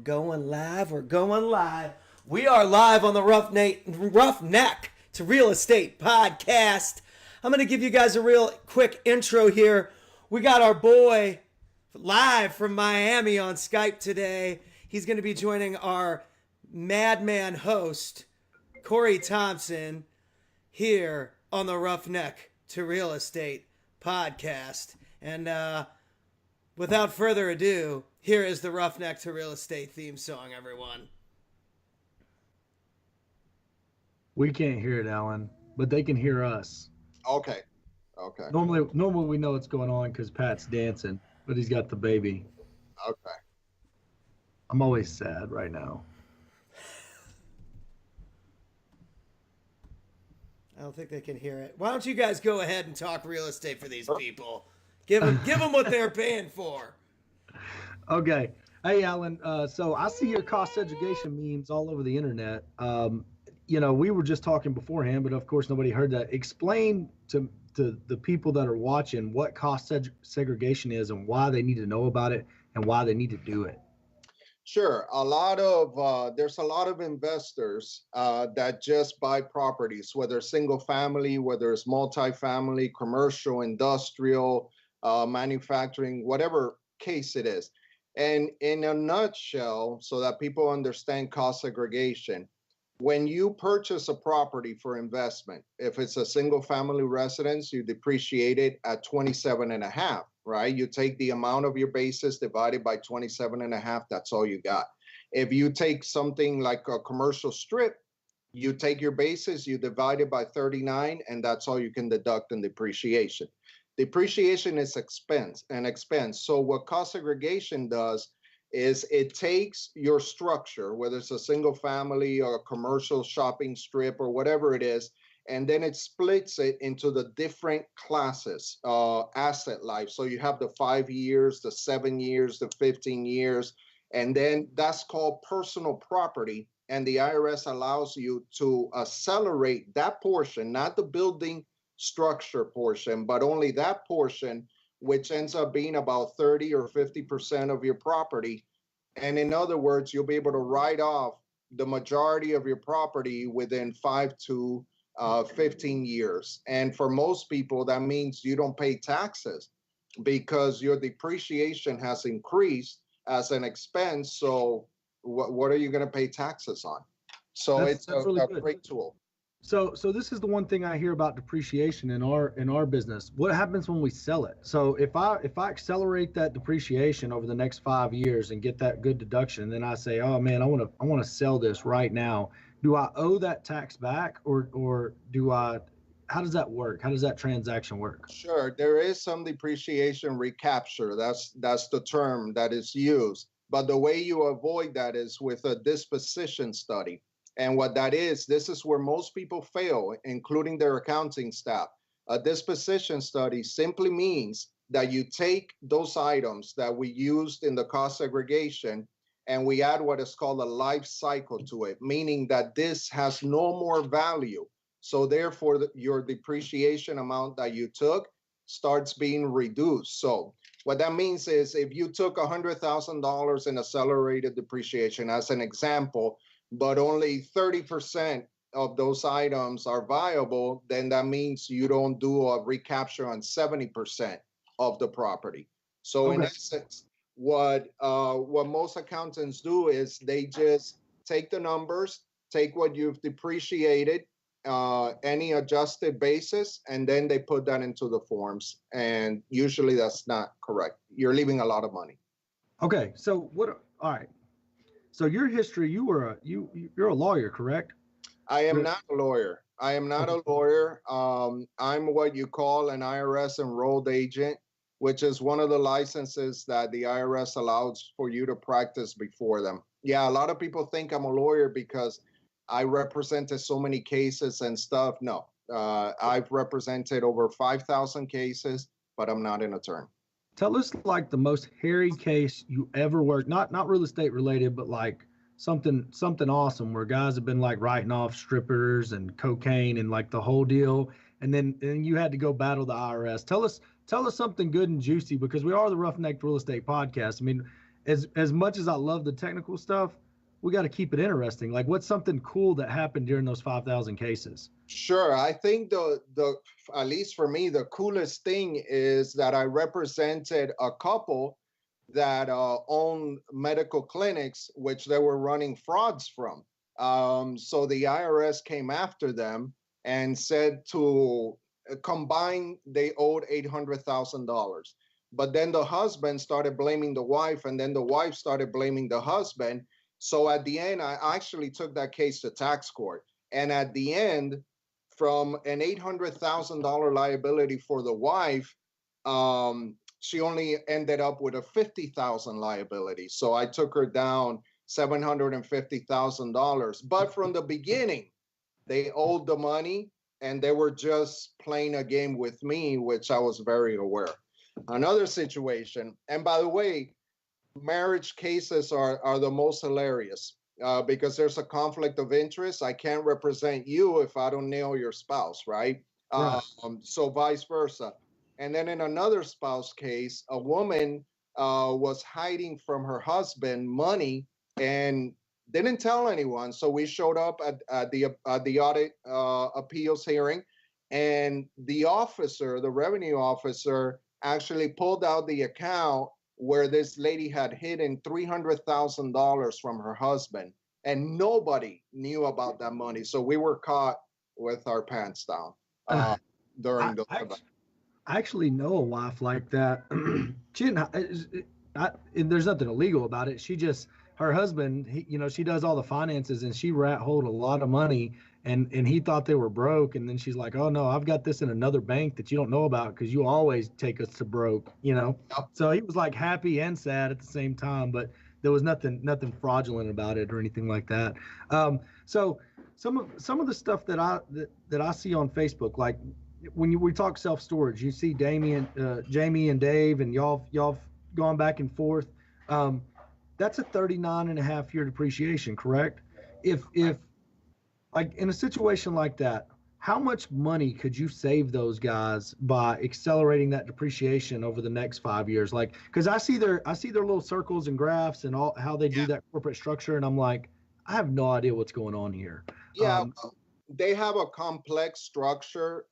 Going live. We're going live. We are live on the Roughneck to Real Estate podcast. I'm going to give you guys a real quick intro here. We got our boy live from Miami on Skype today. He's going to be joining our madman host, Corey Thompson, here on the Roughneck to Real Estate podcast. And without further ado, here is the Roughneck to Real Estate theme song, everyone. We can't hear it, Alan, but they can hear us. Okay. Normally we know what's going on because Pat's dancing, but he's got the baby. Okay. I'm always sad right now. I don't think they can hear it. Why don't you guys go ahead and talk real estate for these people? Give them what they're paying for. Okay. Hey, Alan. So I see your cost segregation memes all over the internet. We were just talking beforehand, but of course nobody heard that. Explain to the people that are watching what cost segregation is and why they need to know about it and why they need to do it. Sure. There's a lot of investors that just buy properties, whether single family, whether it's multifamily, commercial, industrial, manufacturing, whatever case it is. And in a nutshell, so that people understand cost segregation, when you purchase a property for investment, if it's a single family residence, you depreciate it at 27.5, right? You take the amount of your basis divided by 27.5, that's all you got. If you take something like a commercial strip, you take your basis, you divide it by 39, and that's all you can deduct in depreciation. Depreciation is an expense. So what cost segregation does is it takes your structure, whether it's a single family or a commercial shopping strip or whatever it is, and then it splits it into the different classes, asset life. So you have the 5 years, the 7 years, the 15 years, and then that's called personal property. And the IRS allows you to accelerate that portion, not the building structure portion, but only that portion, which ends up being about 30 or 50% of your property. And in other words, you'll be able to write off the majority of your property within 5 to 15 years. And for most people, that means you don't pay taxes because your depreciation has increased as an expense. So what are you going to pay taxes on? So it's really a great tool. So this is the one thing I hear about depreciation in our business. What happens when we sell it? So if I accelerate that depreciation over the next 5 years and get that good deduction, then I say, oh man, I want to sell this right now. Do I owe that tax back or do I? How does that work? How does that transaction work? Sure, there is some depreciation recapture. That's the term that is used. But the way you avoid that is with a disposition study. And what that is, this is where most people fail, including their accounting staff. A disposition study simply means that you take those items that we used in the cost segregation and we add what is called a life cycle to it, meaning that this has no more value. So therefore, your depreciation amount that you took starts being reduced. So what that means is if you took $100,000 in accelerated depreciation, as an example, but only 30% of those items are viable, then that means you don't do a recapture on 70% of the property. So in essence, what most accountants do is they just take the numbers, take what you've depreciated, any adjusted basis, and then they put that into the forms. And usually that's not correct. You're leaving a lot of money. Okay, so all right. So your history, you're a lawyer, correct? I am not a lawyer. I'm what you call an IRS enrolled agent, which is one of the licenses that the IRS allows for you to practice before them. Yeah, a lot of people think I'm a lawyer because I represented so many cases and stuff. No, I've represented over 5,000 cases, but I'm not an attorney. Tell us like the most hairy case you ever worked, not real estate related, but like something awesome where guys have been like writing off strippers and cocaine and like the whole deal. And then you had to go battle the IRS. Tell us something good and juicy because we are the Roughneck Real Estate Podcast. I mean, as much as I love the technical stuff, we got to keep it interesting. Like, what's something cool that happened during those 5,000 cases? Sure. I think the at least for me, the coolest thing is that I represented a couple that owned medical clinics, which they were running frauds from. So the IRS came after them and said to combine, they owed $800,000. But then the husband started blaming the wife, and then the wife started blaming the husband. So at the end, I actually took that case to tax court. And at the end, from an $800,000 liability for the wife, she only ended up with a $50,000 liability. So I took her down $750,000. But from the beginning, they owed the money and they were just playing a game with me, which I was very aware. Another situation, and by the way, marriage cases are the most hilarious because there's a conflict of interest. I can't represent you if I don't nail your spouse, right? Right. So vice versa. And then in another spouse case, a woman was hiding from her husband money and didn't tell anyone. So we showed up at the audit appeals hearing, and the officer, the revenue officer, actually pulled out the account where this lady had hidden $300,000 from her husband, and nobody knew about that money. So we were caught with our pants down during the event. I actually know a wife like that. She didn't. There's nothing illegal about it. She just, her husband, she does all the finances, and she rat holed a lot of money, and he thought they were broke, and then she's like, "Oh no, I've got this in another bank that you don't know about because you always take us to broke." Yep. So he was like happy and sad at the same time, but there was nothing fraudulent about it or anything like that. So some of the stuff that I see on Facebook, like when we talk self-storage, you see Jamie and Dave, and y'all gone back and forth. That's a 39.5 year depreciation, correct? If like in a situation like that, how much money could you save those guys by accelerating that depreciation over the next 5 years? Like, because I see their little circles and graphs and all how they do that corporate structure, and I'm like, I have no idea what's going on here. Yeah. They have a complex structure.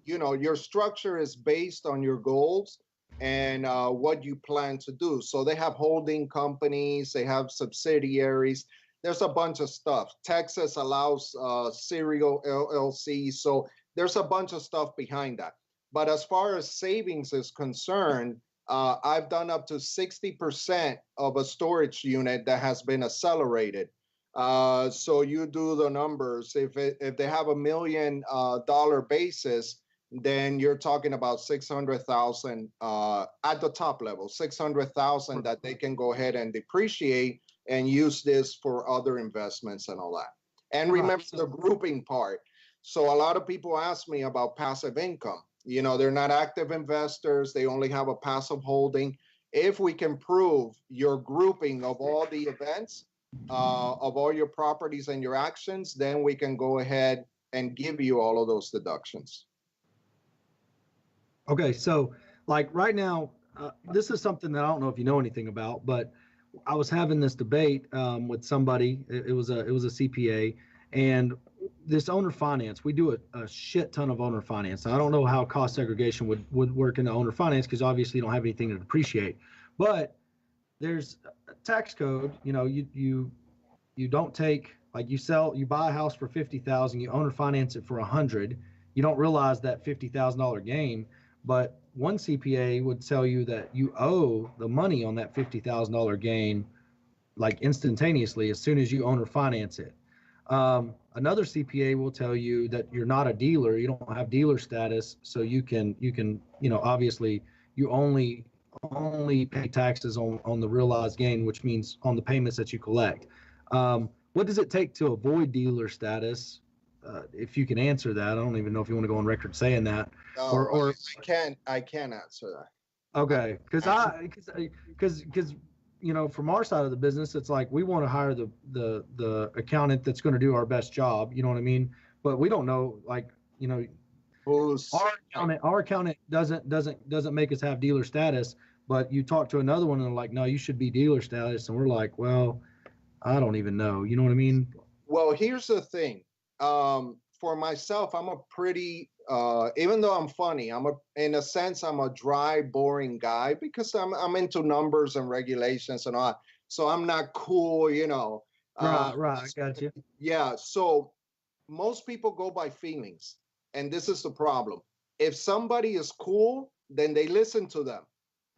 Your structure is based on your goals and what you plan to do. So they have holding companies, they have subsidiaries. There's a bunch of stuff. Texas allows serial LLC. So there's a bunch of stuff behind that. But as far as savings is concerned, I've done up to 60% of a storage unit that has been accelerated. So you do the numbers. If they have $1 million basis, then you're talking about 600,000 at the top level, 600,000 that they can go ahead and depreciate and use this for other investments and all that. And remember the grouping part. So a lot of people ask me about passive income. They're not active investors. They only have a passive holding. If we can prove your grouping of all the events, of all your properties and your actions, then we can go ahead and give you all of those deductions. Okay, so like right now, this is something that I don't know if you know anything about, but I was having this debate with somebody. It was a CPA, and this owner finance. We do a shit ton of owner finance. I don't know how cost segregation would work in the owner finance because obviously you don't have anything to depreciate, but there's a tax code. You don't take, like, you buy a house for 50,000, you owner finance it for 100. You don't realize that $50,000 gain, but one CPA would tell you that you owe the money on that $50,000 gain like instantaneously as soon as you owner finance it. Another CPA will tell you that you're not a dealer, you don't have dealer status, so you can obviously you only pay taxes on the realized gain, which means on the payments that you collect. What does it take to avoid dealer status? If you can answer that, I don't even know if you want to go on record saying that. No, or I can't answer that. Okay, because from our side of the business, it's like we want to hire the accountant that's going to do our best job. You know what I mean? But we don't know, our accountant doesn't make us have dealer status, But you talk to another one and they're like, no, you should be dealer status. And we're like, well, I don't even know. You know what I mean? Well, here's the thing. For myself, I'm a pretty, even though I'm funny, in a sense, I'm a dry, boring guy because I'm into numbers and regulations and all. So I'm not cool, you know. Right. I got you. Yeah. So most people go by feelings, and this is the problem. If somebody is cool, then they listen to them.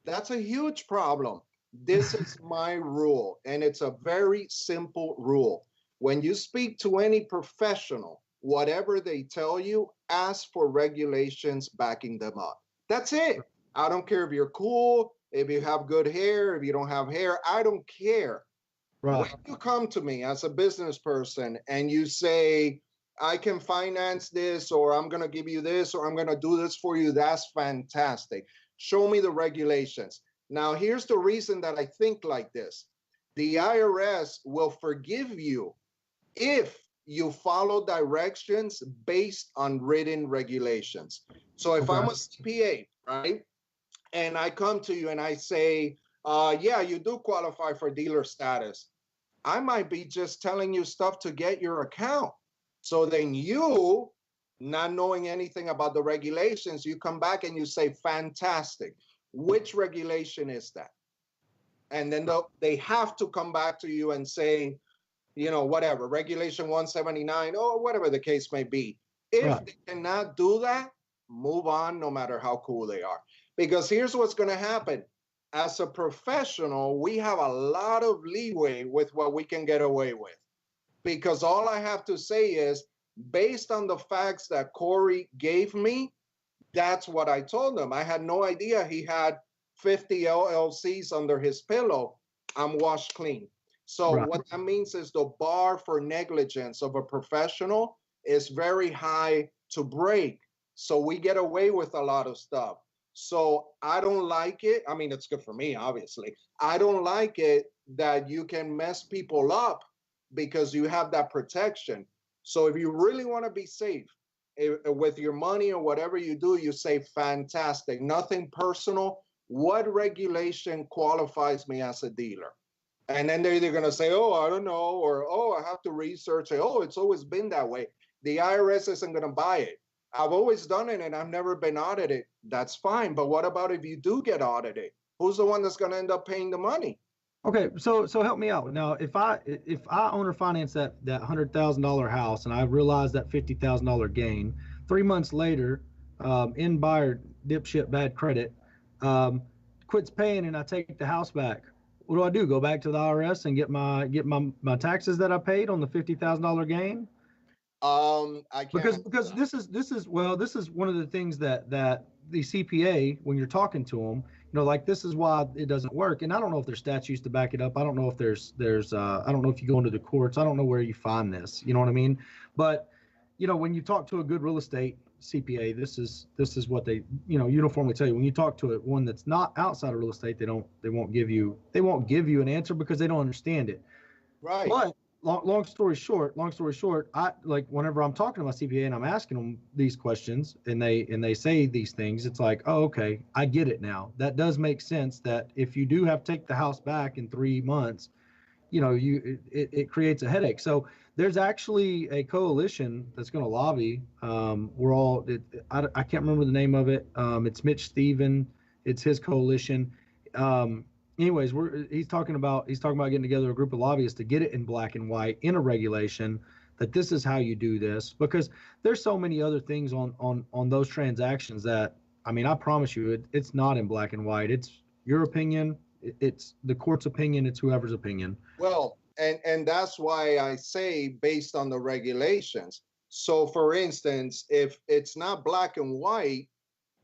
That's a huge problem. This is my rule, and it's a very simple rule. When you speak to any professional, whatever they tell you, ask for regulations backing them up. That's it. I don't care if you're cool, if you have good hair, if you don't have hair, I don't care. When Right. you come to me as a business person and you say, I can finance this, or I'm going to give you this, or I'm going to do this for you, that's fantastic. Show me the regulations. Now, here's the reason that I think like this. The IRS will forgive you if you follow directions based on written regulations. So if I'm a CPA, right, and I come to you and I say, yeah, you do qualify for dealer status, I might be just telling you stuff to get your account. So then you, not knowing anything about the regulations, you come back and you say, fantastic. Which regulation is that? And then they have to come back to you and say, you know, whatever, regulation 179, or whatever the case may be. If they cannot do that, move on, no matter how cool they are. Because here's what's going to happen. As a professional, we have a lot of leeway with what we can get away with. Because all I have to say is, based on the facts that Corey gave me, that's what I told him. I had no idea he had 50 LLCs under his pillow. I'm washed clean. So what that means is the bar for negligence of a professional is very high to break. So we get away with a lot of stuff. So I don't like it. I mean, it's good for me, obviously. I don't like it that you can mess people up because you have that protection. So if you really want to be safe with your money or whatever you do, you say, fantastic, nothing personal. What regulation qualifies me as a dealer? And then they're either going to say, oh, I don't know, or, oh, I have to research it. Oh, it's always been that way. The IRS isn't going to buy it. I've always done it and I've never been audited. That's fine. But what about if you do get audited? Who's the one that's going to end up paying the money? Okay, so help me out now. If I owner finance that $100,000 house and I realize that $50,000 gain, 3 months later, end buyer dipshit bad credit, quits paying and I take the house back. What do? Go back to the IRS and get my taxes that I paid on the $50,000 gain? I can't, because this is one of the things that the CPA, when you're talking to them, you know, like, this is why it doesn't work. And I don't know if there's statutes to back it up. I don't know if there's I don't know if you go into the courts. I don't know where you find this. You know what I mean? But, you know, when you talk to a good real estate CPA, this is what they, you know, uniformly tell you. When you talk to one that's not outside of real estate, they won't give you an answer because they don't understand it. right. But long story short, I, like, whenever I'm talking to my CPA and I'm asking them these questions and they say these things, it's like, oh, okay, I get it now. That does make sense, that if you do have to take the house back in 3 months, you know, it creates a headache. So there's actually a coalition that's going to lobby. I can't remember the name of it. It's Mitch Stephen. It's his coalition. Anyways, he's talking about getting together a group of lobbyists to get it in black and white in a regulation, that this is how you do this, because there's so many other things on those transactions that, I mean, I promise you, it's not in black and white. It's your opinion. It's the court's opinion. It's whoever's opinion. Well, and that's why I say based on the regulations. So for instance, if it's not black and white,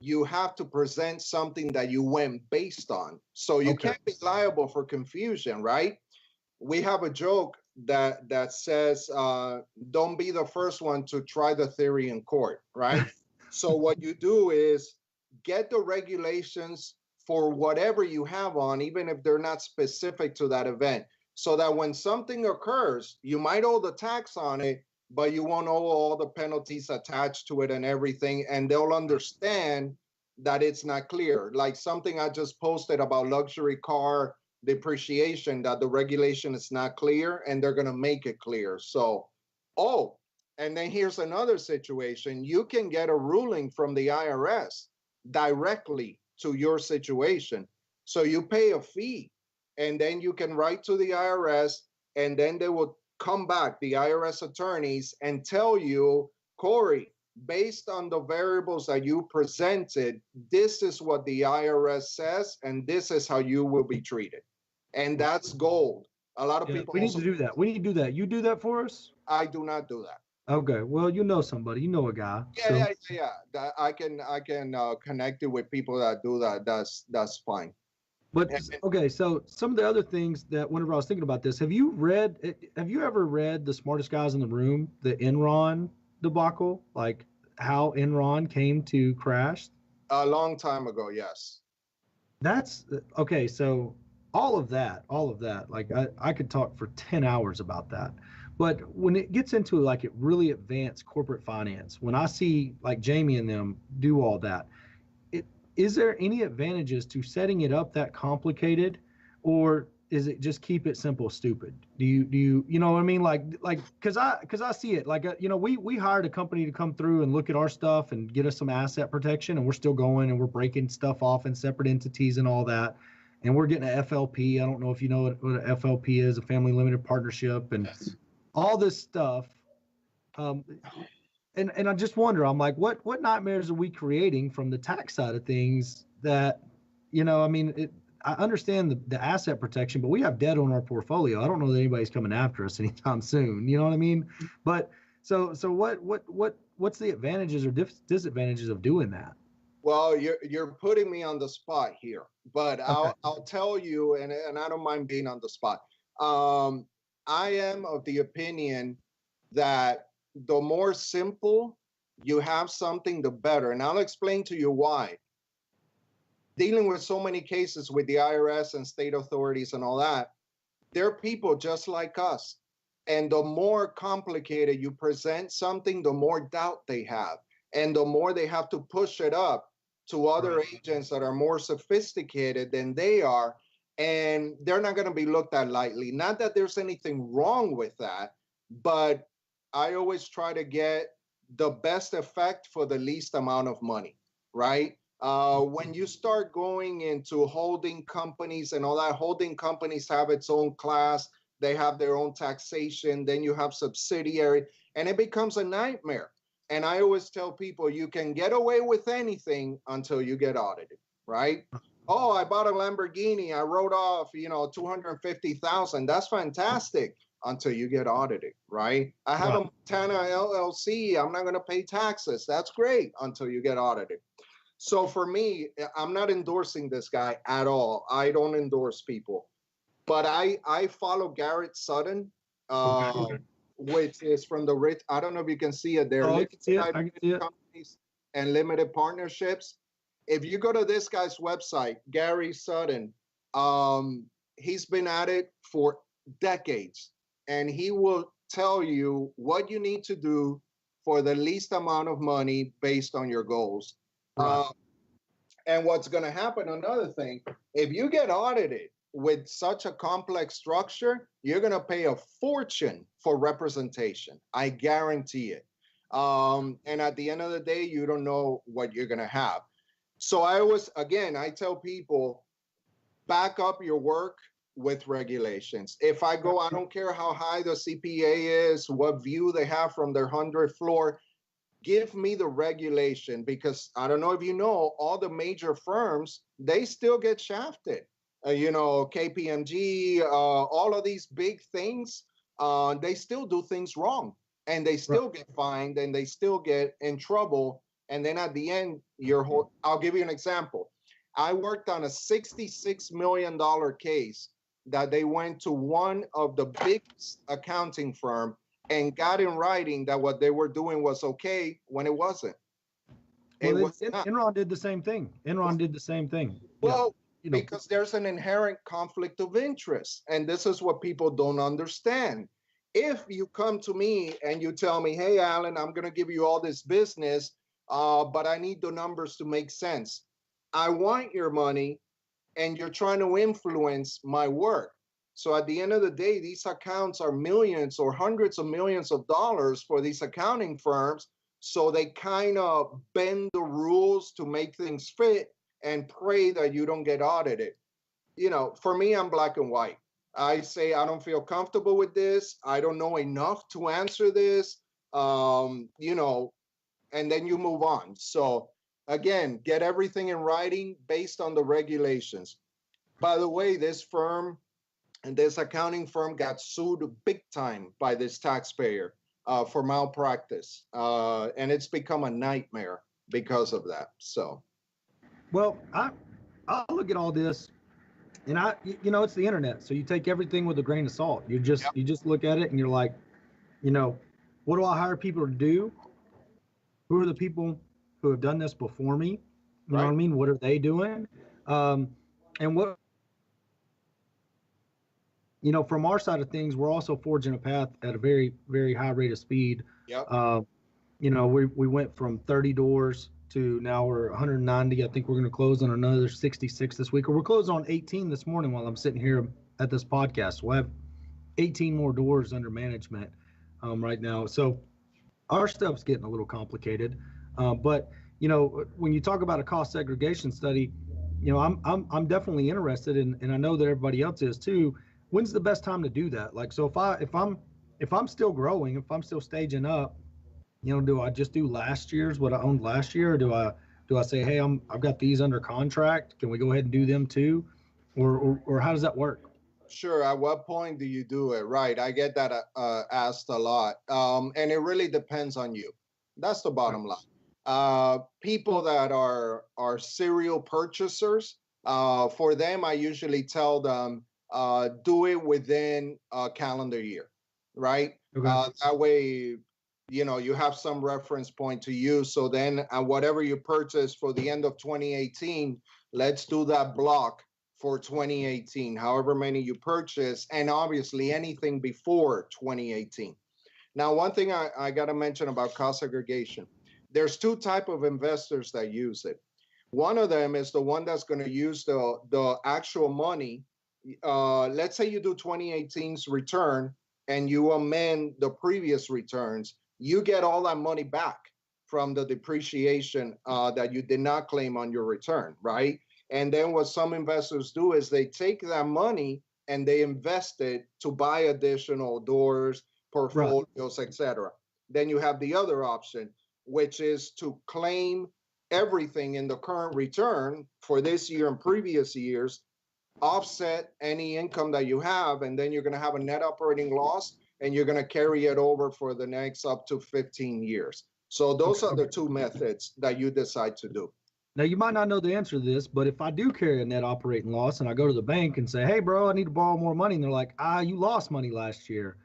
you have to present something that you went based on. So you can't be liable for confusion, right? We have a joke that says, don't be the first one to try the theory in court, right? So what you do is get the regulations for whatever you have on, even if they're not specific to that event, so that when something occurs, you might owe the tax on it, but you won't owe all the penalties attached to it and everything. And they'll understand that it's not clear. Like something I just posted about luxury car depreciation, that the regulation is not clear and they're going to make it clear. So, oh, and then here's another situation. You can get a ruling from the IRS directly to your situation. So you pay a fee and then you can write to the IRS, and then they will come back, the IRS attorneys, and tell you, Corey, based on the variables that you presented, this is what the IRS says, and this is how you will be treated. And that's gold. A lot of people We need to do that. We need to do that. You do that for us? I do not do that. Okay. Well, you know somebody. You know a guy. Yeah. That I can connect it with people that do that. That's fine. But okay, so some of the other things that whenever I was thinking about this, have you ever read The Smartest Guys in the Room, the Enron debacle, like how Enron came to crash? A long time ago, yes. That's okay. So all of that, like I could talk for 10 hours about that. But when it gets into like it really advanced corporate finance, when I see like Jamie and them do all that, is there any advantages to setting it up that complicated, or is it just keep it simple, stupid? Do you know what I mean? Like, cause I see it like, we hired a company to come through and look at our stuff and get us some asset protection, and we're still going and we're breaking stuff off in separate entities and all that. And we're getting a FLP. I don't know if you know what a FLP is, a family limited partnership, and all this stuff. And I just wonder, I'm like, what nightmares are we creating from the tax side of things that, I understand the asset protection, but we have debt on our portfolio. I don't know that anybody's coming after us anytime soon. You know what I mean? But so what's the advantages or disadvantages of doing that? Well, you're putting me on the spot here, but okay. I'll tell you, and I don't mind being on the spot. I am of the opinion that the more simple you have something, the better. And I'll explain to you why. Dealing with so many cases with the IRS and state authorities and all that, they're people just like us. And the more complicated you present something, the more doubt they have. And the more they have to push it up to other agents that are more sophisticated than they are. And they're not going to be looked at lightly. Not that there's anything wrong with that, but I always try to get the best effect for the least amount of money, right? When you start going into holding companies and all that, holding companies have its own class, they have their own taxation, then you have subsidiary, and it becomes a nightmare. And I always tell people, you can get away with anything until you get audited, right? Oh, I bought a Lamborghini, I wrote off, $250,000. That's fantastic. Until you get audited, right? I have a Montana LLC. I'm not going to pay taxes. That's great until you get audited. So for me, I'm not endorsing this guy at all. I don't endorse people. But I follow Garrett Sutton, which is from the rich. I don't know if you can see it there. I can see it. Companies and limited partnerships. If you go to this guy's website, Gary Sutton, he's been at it for decades. And he will tell you what you need to do for the least amount of money based on your goals. Right. And what's going to happen, another thing, if you get audited with such a complex structure, you're going to pay a fortune for representation. I guarantee it. And at the end of the day, you don't know what you're going to have. So I tell people, back up your work with regulations. If I go, I don't care how high the CPA is, what view they have from their 100th floor, give me the regulation, because I don't know if you know, all the major firms, they still get shafted. KPMG, all of these big things, they still do things wrong, and they still get fined, and they still get in trouble. And then at the end, I'll give you an example. I worked on a $66 million case that they went to one of the biggest accounting firm and got in writing that what they were doing was okay when it wasn't. Enron did the same thing. Well, because there's an inherent conflict of interest. And this is what people don't understand. If you come to me and you tell me, hey, Alan, I'm going to give you all this business, but I need the numbers to make sense. I want your money, and you're trying to influence my work. So at the end of the day, these accounts are millions or hundreds of millions of dollars for these accounting firms. So they kind of bend the rules to make things fit and pray that you don't get audited. For me, I'm black and white. I say I don't feel comfortable with this. I don't know enough to answer this. Um, you know, and then you move on. So again, get everything in writing based on the regulations. By the way, this firm and this accounting firm got sued big time by this taxpayer for malpractice, and it's become a nightmare because of that. So, Well, I look at all this, and it's the internet, so you take everything with a grain of salt. You just look at it, and you're like, you know, what do I hire people to do? Who are the people who have done this before me? You know what I right, mean? What are they doing? Um, and from our side of things, we're also forging a path at a very, very high rate of speed. yep, Uh, we went from 30 doors to now we're 190. I think we're going to close on another 66 this week, or we're closing on 18 this morning while I'm sitting here at this podcast. We'll have 18 more doors under management right now. So our stuff's getting a little complicated. But when you talk about a cost segregation study, I'm definitely interested in, and I know that everybody else is too. When's the best time to do that? Like, so if I'm still growing, if I'm still staging up, do I just do last year's what I owned last year, or do I say, hey, I've got these under contract, can we go ahead and do them too, or how does that work? sure. At what point do you do it? Right. I get that asked a lot. And it really depends on you. That's the bottom line. People that are serial purchasers, for them, I usually tell them do it within a calendar year, right? Okay. That way, you have some reference point to use. So then, whatever you purchase for the end of 2018, let's do that block for 2018, however many you purchase, and obviously anything before 2018. Now, one thing I got to mention about cost segregation, there's two type of investors that use it. One of them is the one that's going to use the actual money. Let's say you do 2018's return and you amend the previous returns, you get all that money back from the depreciation that you did not claim on your return, right? And then what some investors do is they take that money and they invest it to buy additional doors, portfolios, etc. Then you have the other option, which is to claim everything in the current return for this year and previous years, offset any income that you have, and then you're going to have a net operating loss, and you're going to carry it over for the next up to 15 years. So those are the two methods that you decide to do. Now, you might not know the answer to this, but if I do carry a net operating loss and I go to the bank and say, hey, bro, I need to borrow more money, and they're like, you lost money last year.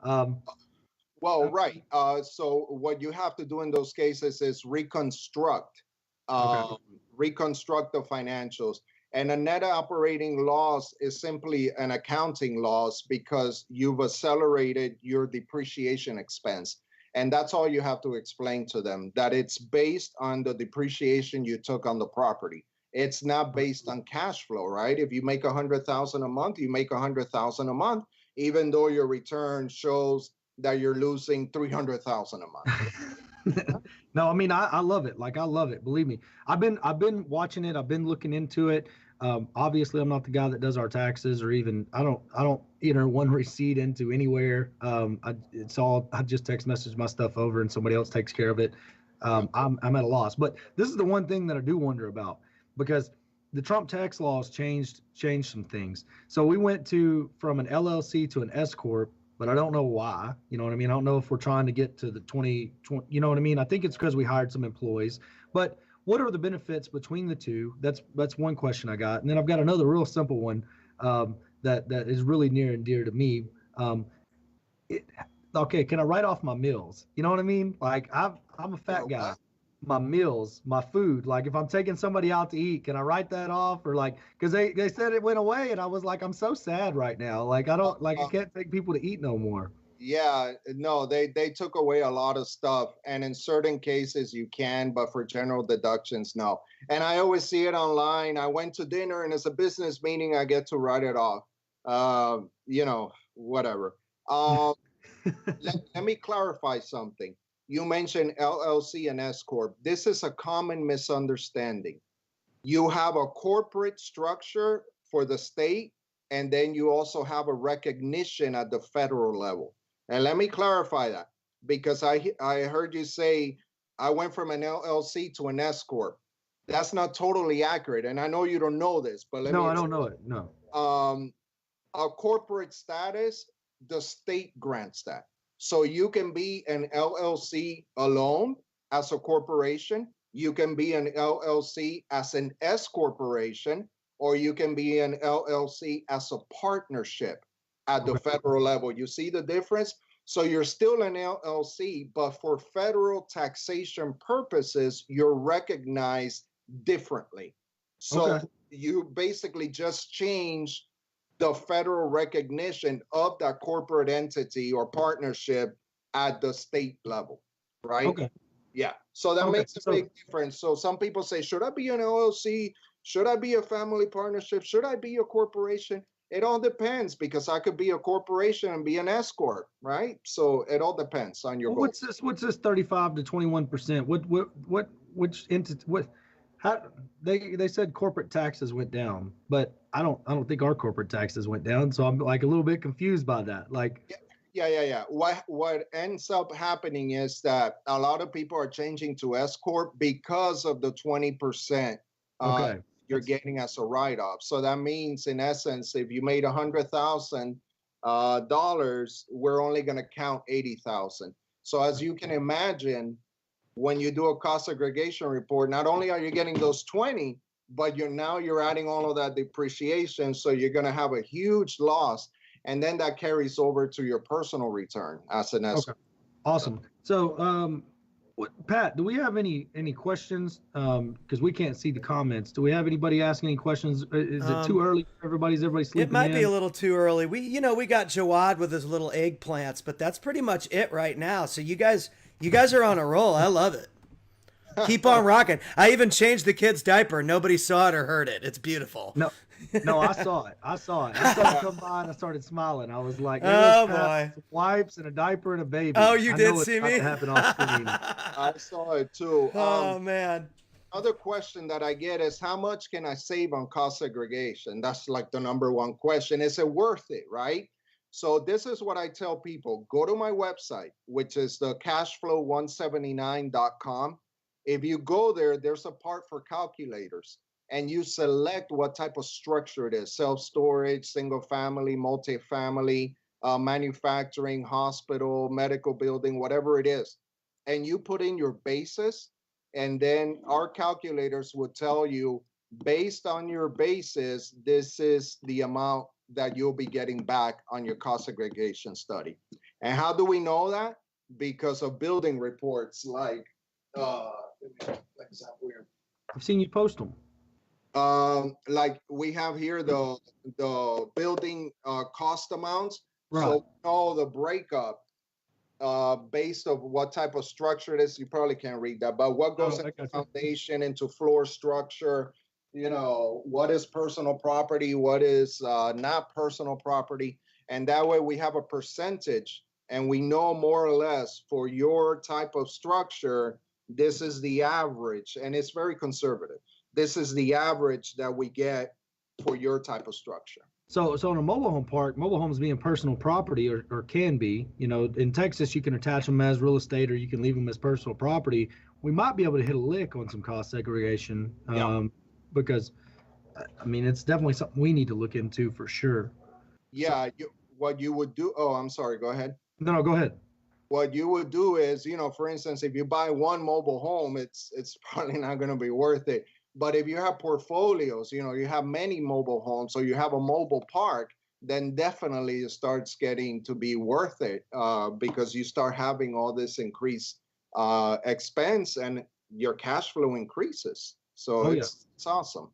Well, right. So what you have to do in those cases is reconstruct, Okay. reconstruct the financials. And a net operating loss is simply an accounting loss because you've accelerated your depreciation expense. And that's all you have to explain to them, that it's based on the depreciation you took on the property. It's not based on cash flow, right? If you make 100,000 a month, you make 100,000 a month, even though your return shows that you're losing 300,000 a month. No, I mean, I love it. Like, I love it. Believe me. I've been watching it. I've been looking into it. Obviously I'm not the guy that does our taxes, or even, I don't enter one receipt into anywhere. I just text message my stuff over and somebody else takes care of it. I'm at a loss, but this is the one thing that I do wonder about, because the Trump tax laws changed some things. So we went from an LLC to an S corp, but I don't know why. You know what I mean? I don't know if we're trying to get to the 2020. You know what I mean? I think it's because we hired some employees. But what are the benefits between the two? That's one question I got, and then I've got another real simple one that is really near and dear to me. Okay, can I write off my meals? You know what I mean? Like, I'm a fat guy. My meals, my food. Like, if I'm taking somebody out to eat, can I write that off? Or like, because they said it went away, and I was like, I'm so sad right now. Like, I can't take people to eat no more. Yeah, no, they took away a lot of stuff, and in certain cases you can, but for general deductions, no. And I always see it online. I went to dinner, and it's a business meeting. I get to write it off. Whatever. Um, let me clarify something. You mentioned LLC and S corp. This is a common misunderstanding. You have a corporate structure for the state, and then you also have a recognition at the federal level. And let me clarify that, because I heard you say I went from an LLC to an S corp. That's not totally accurate, and I know you don't know this, but let No, me. I don't know it. No. Um, a corporate status, the state grants that. So you can be an LLC alone as a corporation, you can be an LLC as an S corporation, or you can be an LLC as a partnership at the Okay. federal level. You see the difference? So you're still an LLC, but for federal taxation purposes, you're recognized differently. So Okay. you basically just change the federal recognition of that corporate entity or partnership at the state level, right? Okay. Yeah. So that Okay. makes a big difference. So some people say, should I be an LLC? Should I be a family partnership? Should I be a corporation? It all depends, because I could be a corporation and be an S corp, right? So it all depends on your Well, goal. what's this 35 to 21%? Which entity, how, they said corporate taxes went down, but I don't think our corporate taxes went down. So I'm like a little bit confused by that. Like, Yeah. What ends up happening is that a lot of people are changing to S corp because of the 20% okay. you're That's getting as a write-off. So that means, in essence, if you made $100,000 dollars, we're only going to count 80,000. So as you can imagine, when you do a cost segregation report, not only are you getting those 20, but you're adding all of that depreciation. So you're going to have a huge loss, and then that carries over to your personal return as an S. okay. Awesome. So, Pat, do we have any questions? Because we can't see the comments. Do we have anybody asking any questions? Is it too early? Everybody It sleeping might be a in? little too early. We got Jawad with his little eggplants, but that's pretty much it right now. So you guys are on a roll. I love it. Keep on rocking. I even changed the kid's diaper. Nobody saw it or heard it. It's beautiful. No, no, I saw it. I saw it. I saw it come by and I started smiling. I was like, there goes Oh Pat, boy. some wipes and a diaper and a baby. Oh, you I did know it's see about me? to happen off screen. I saw it too. Oh man. Other question that I get is, how much can I save on cost segregation? That's like the number one question. Is it worth it, right? So this is what I tell people. Go to my website, which is the cashflow179.com. If you go there, there's a part for calculators, and you select what type of structure it is: self-storage, single family, multifamily, manufacturing, hospital, medical building, whatever it is. And you put in your basis, and then our calculators will tell you, based on your basis, this is the amount that you'll be getting back on your cost segregation study. And how do we know that? Because of building reports like, example here. I've seen you post them. Like we have here the building cost amounts. Right. So know the breakup based of what type of structure it is. You probably can't read that, but what goes into foundation, into floor structure, what is personal property, what is not personal property. And that way we have a percentage, and we know more or less for your type of structure, this is the average, and it's very conservative. This is the average that we get for your type of structure. So in a mobile home park, mobile homes being personal property or can be, in Texas, you can attach them as real estate or you can leave them as personal property. We might be able to hit a lick on some cost segregation because, I mean, it's definitely something we need to look into for sure. Yeah. What you would do. Oh, I'm sorry. Go ahead. No, go ahead. What you would do is, for instance, if you buy one mobile home, it's probably not going to be worth it. But if you have portfolios, you have many mobile homes, so you have a mobile park, then definitely it starts getting to be worth it because you start having all this increased expense and your cash flow increases. So it's awesome.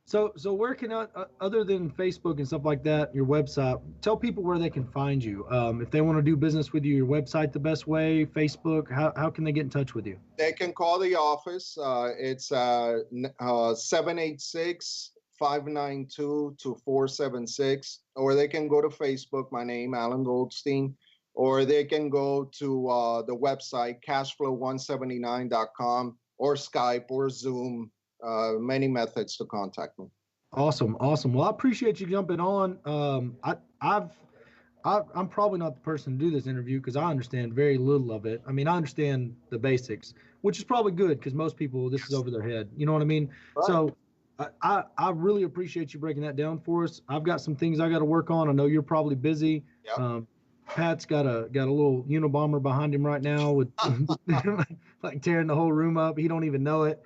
So where can other than Facebook and stuff like that, your website, tell people where they can find you. If they want to do business with you, your website the best way, Facebook, how can they get in touch with you? They can call the office. It's 786-592-2476, or they can go to Facebook, my name, Alan Goldstein, or they can go to the website, cashflow179.com, or Skype or Zoom. Many methods to contact me. Awesome. Well, I appreciate you jumping on. I'm probably not the person to do this interview because I understand very little of it. I mean, I understand the basics, which is probably good because most people, this is over their head. You know what I mean? Right. So I really appreciate you breaking that down for us. I've got some things I got to work on. I know you're probably busy. Yep. Pat's got a little Unabomber behind him right now with like tearing the whole room up. He don't even know it.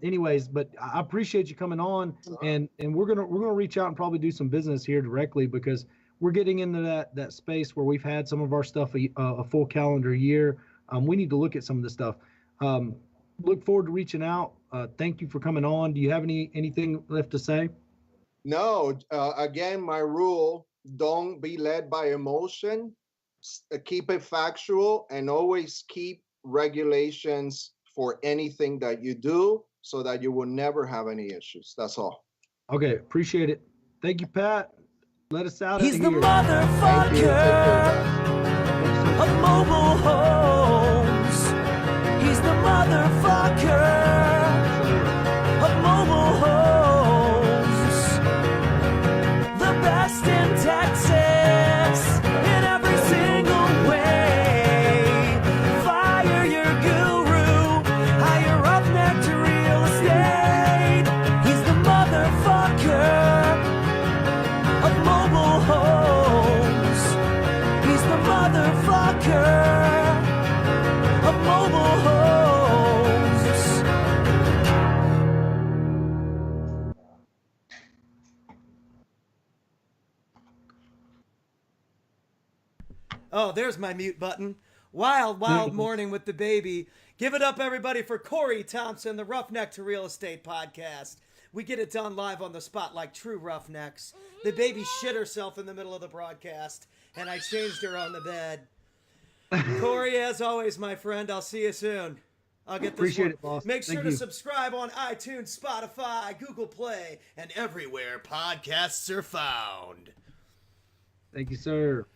Anyways, but I appreciate you coming on, and we're gonna reach out and probably do some business here directly because we're getting into that space where we've had some of our stuff a full calendar year. We need to look at some of this stuff. Look forward to reaching out. Thank you for coming on. Do you have anything left to say? No. Again, my rule: don't be led by emotion. Keep it factual, and always keep regulations for anything that you do so that you will never have any issues. That's all. Okay, appreciate it. Thank you, Pat. Let us out. He's the motherfucker of mobile homes. He's the motherfucker of mobile homes. The best in Texas in every single way. Fire your guru, hire Roughneck to real estate. He's the motherfucker of mobile homes. He's the motherfucker of mobile homes. Oh, there's my mute button. Wild morning with the baby. Give it up, everybody, for Corey Thompson, the Roughneck to Real Estate podcast. We get it done live on the spot like true roughnecks. The baby shit herself in the middle of the broadcast, and I changed her on the bed. Corey, as always, my friend, I'll see you soon. I'll get this Appreciate one. It, boss. Make sure Thank to you. subscribe on iTunes, Spotify, Google Play, and everywhere podcasts are found. Thank you, sir.